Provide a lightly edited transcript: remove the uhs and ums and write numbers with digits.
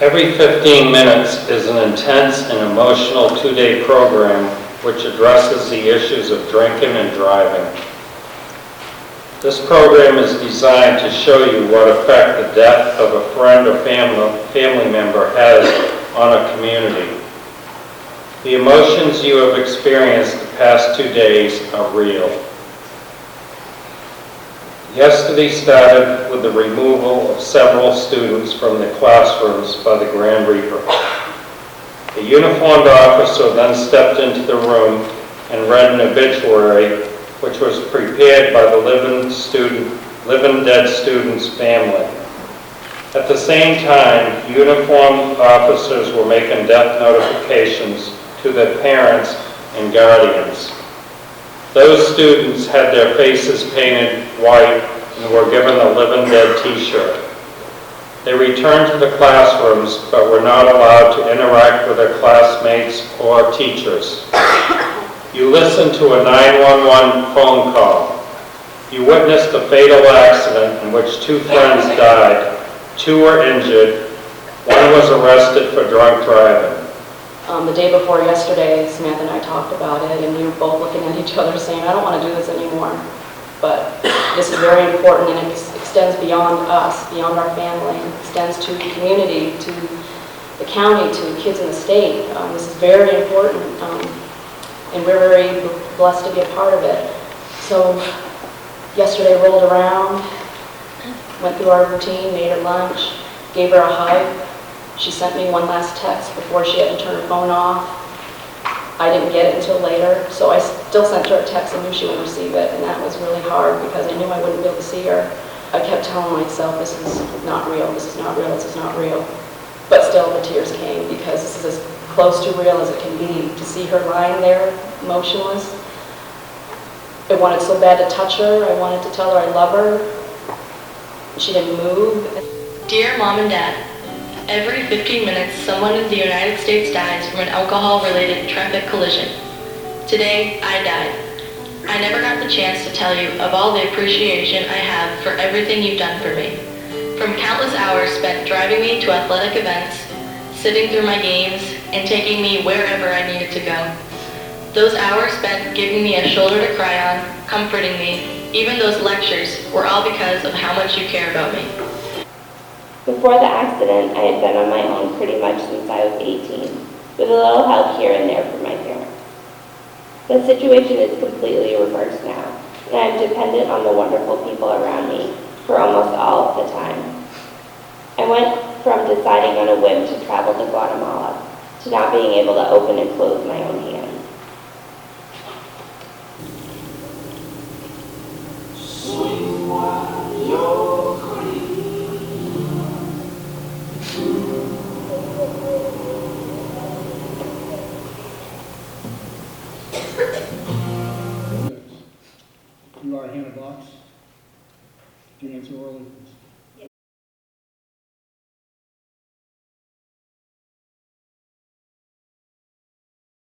Every 15 minutes is an intense and emotional two-day program which addresses the issues of drinking and driving. This program is designed to show you what effect the death of a friend or family member has on a community. The emotions you have experienced the past 2 days are real. Yesterday started with the removal of several students from the classrooms by the Grand Reaper. The uniformed officer then stepped into the room and read an obituary which was prepared by the living dead student's family. At the same time, uniformed officers were making death notifications to their parents and guardians. Those students had their faces painted white and were given a living dead t-shirt. They returned to the classrooms but were not allowed to interact with their classmates or teachers. You listened to a 911 phone call. You witnessed a fatal accident in which 2 friends died, 2 were injured, 1 was arrested for drunk driving. The day before yesterday, Samantha and I talked about it, and we were both looking at each other saying, I don't want to do this anymore. But this is very important, and it extends beyond us, beyond our family. It extends to the community, to the county, to the kids in the state. This is very important, and we're very blessed to be a part of it. So yesterday rolled around, went through our routine, made her lunch, gave her a hug. She sent me one last text before she had to turn her phone off. I didn't get it until later, so I still sent her a text. I knew she wouldn't receive it, and that was really hard because I knew I wouldn't be able to see her. I kept telling myself, this is not real, this is not real, this is not real. But still the tears came because this is as close to real as it can be. To see her lying there, motionless. I wanted so bad to touch her. I wanted to tell her I love her. She didn't move. Dear Mom and Dad, every 15 minutes, someone in the United States dies from an alcohol-related traffic collision. Today, I died. I never got the chance to tell you of all the appreciation I have for everything you've done for me. From countless hours spent driving me to athletic events, sitting through my games, and taking me wherever I needed to go. Those hours spent giving me a shoulder to cry on, comforting me, even those lectures were all because of how much you care about me. Before the accident, I had been on my own pretty much since I was 18, with a little help here and there from my parents. The situation is completely reversed now, and I am dependent on the wonderful people around me for almost all of the time. I went from deciding on a whim to travel to Guatemala, to not being able to open and close my own hands. Swing while you're green. You are Hannah Box. Do you answer orally, please?